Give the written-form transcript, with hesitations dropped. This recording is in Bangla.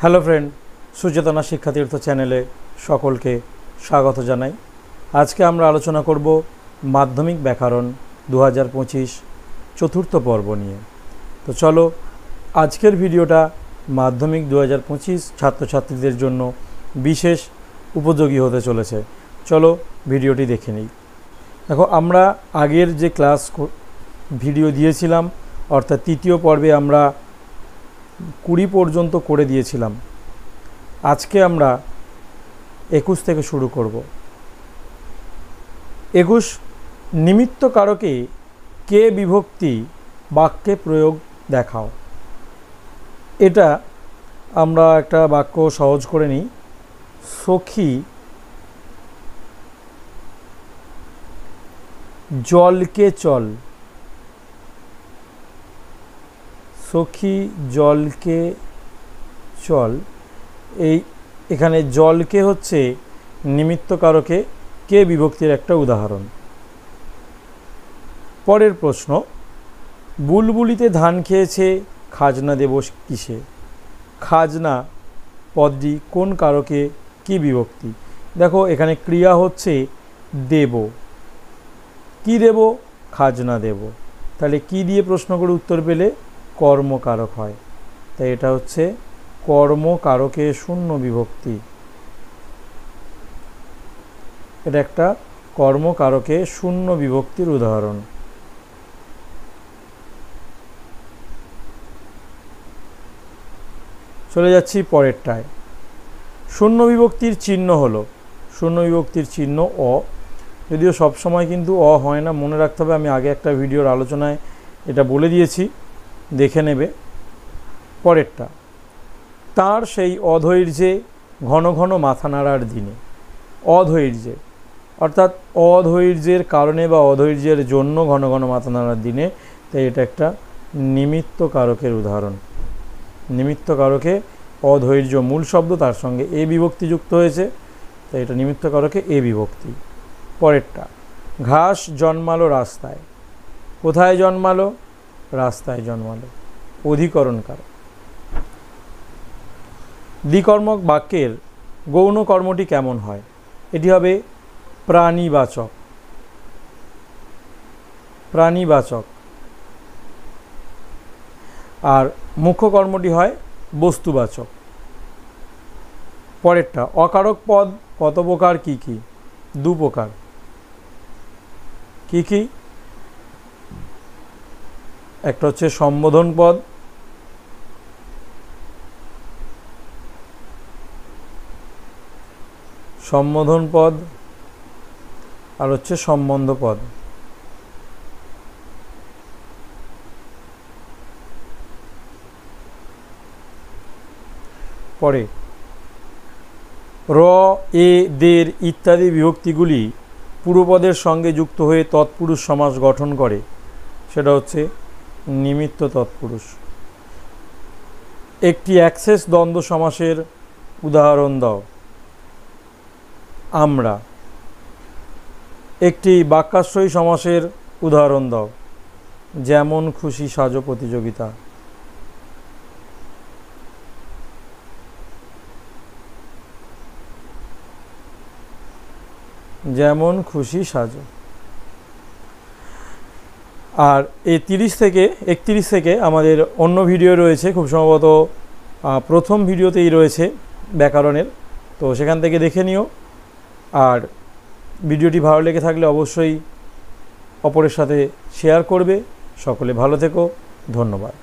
হ্যালো ফ্রেন্ড, সুচেতনা শিক্ষাতীর্থ চ্যানেলে সকলকে স্বাগত জানাই। আজকে আমরা আলোচনা করব মাধ্যমিক ব্যাকরণ 2025 চতুর্থ পর্ব নিয়ে। তো চলো, আজকের ভিডিওটা মাধ্যমিক 2025 ছাত্রছাত্রীদের জন্য বিশেষ উপযোগী হতে চলেছে। চলো ভিডিওটি দেখে নিই। দেখো, আমরা আগের যে ক্লাস ভিডিও দিয়েছিলাম, অর্থাৎ তৃতীয় পর্বে আমরা 20 পর্যন্ত করে দিয়েছিলাম। আজকে আমরা 21 থেকে শুরু করব। 21 নিমিত্ত কারকে কে বিভক্তি বাক্যে প্রয়োগ দেখাও। এটা আমরা একটা বাক্য সহজ করে নিই। সখী জলকে চল। সখী জলকে চল, এখানে জলকে হচ্ছে নিমিত্ত কারকে কে বিভক্তির একটা উদাহরণ। পরের প্রশ্ন, বুলবুলিতে ধান খেয়েছে, খাজনা দেব কিসে? খাজনা পদটি কোন কারকে কি বিভক্তি? দেখো, এখানে ক্রিয়া হচ্ছে দেব। কি দেব? খাজনা দেব। তাহলে কি দিয়ে প্রশ্ন করে উত্তর পেলে? কর্মকারক হয়। তাই এটা হচ্ছে কর্মকারকে শূন্য বিভক্তি। এটা একটা কর্মকারকে শূন্য বিভক্তির উদাহরণ। চলে যাচ্ছি পরেরটায়। শূন্য বিভক্তির চিহ্ন হলো, শূন্য বিভক্তির চিহ্ন অ। যদিও সবসময় কিন্তু অ হয় না, মনে রাখতে হবে। আমি আগে একটা ভিডিওর আলোচনায় এটা বলে দিয়েছি, দেখে নেবে। পরেরটা, তার সেই অধৈর্যে ঘন ঘন মাথা নাড়ার দিনে। অধৈর্যে অর্থাৎ অধৈর্যের কারণে বা অধৈর্যের জন্য ঘন ঘন মাথা নাড়ার দিনে। তাই এটা একটা নিমিত্ত কারকের উদাহরণ। নিমিত্ত কারকে অধৈর্য মূল শব্দ, তার সঙ্গে এ বিভক্তি যুক্ত হয়েছে, তাই এটা নিমিত্ত কারকে এ বিভক্তি। পরেরটা, ঘাস জন্মালো রাস্তায়। কোথায় জন্মালো? রাস্তায় জন্মালো। অধিকরণ কারক। দ্বিকর্মক বাক্যের গৌণ কর্মটি কেমন হয়? এটি হবে প্রাণীবাচক। প্রাণীবাচক। আর মুখ্য কর্মটি হয় বস্তুবাচক। পরেরটা, অকারক পদ কত প্রকার কি কি? 2 প্রকার। কি কি? একটা হচ্ছে সম্বোধন পদ, সম্বোধন পদ, আর হচ্ছে সম্বন্ধ পদ। পরে র, এ, দের ইত্যাদি বিভক্তিগুলি পূর্বপদের সঙ্গে যুক্ত হয়ে তৎপুরুষ সমাস গঠন করে, সেটা হচ্ছে নিমিত্ত তৎপুরুষ। একটি অ্যাক্সেস দ্বন্দ্ব সমাসের উদাহরণ দাও। আমরা। একটি বাক্যাশ্রয়ী সমাসের উদাহরণ দাও। যেমন খুশি সাজো প্রতিযোগিতা। যেমন খুশি সাজো। আর এই 31 থেকে আমাদের অন্য ভিডিও রয়েছে, খুব সম্ভবত প্রথম ভিডিওতেই রয়েছে ব্যাকরণের, তো সেখান থেকে দেখে নিও। আর ভিডিওটি ভালো লেগে থাকলে অবশ্যই অপরের সাথে শেয়ার করবে। সকলে ভালো থেকো, ধন্যবাদ।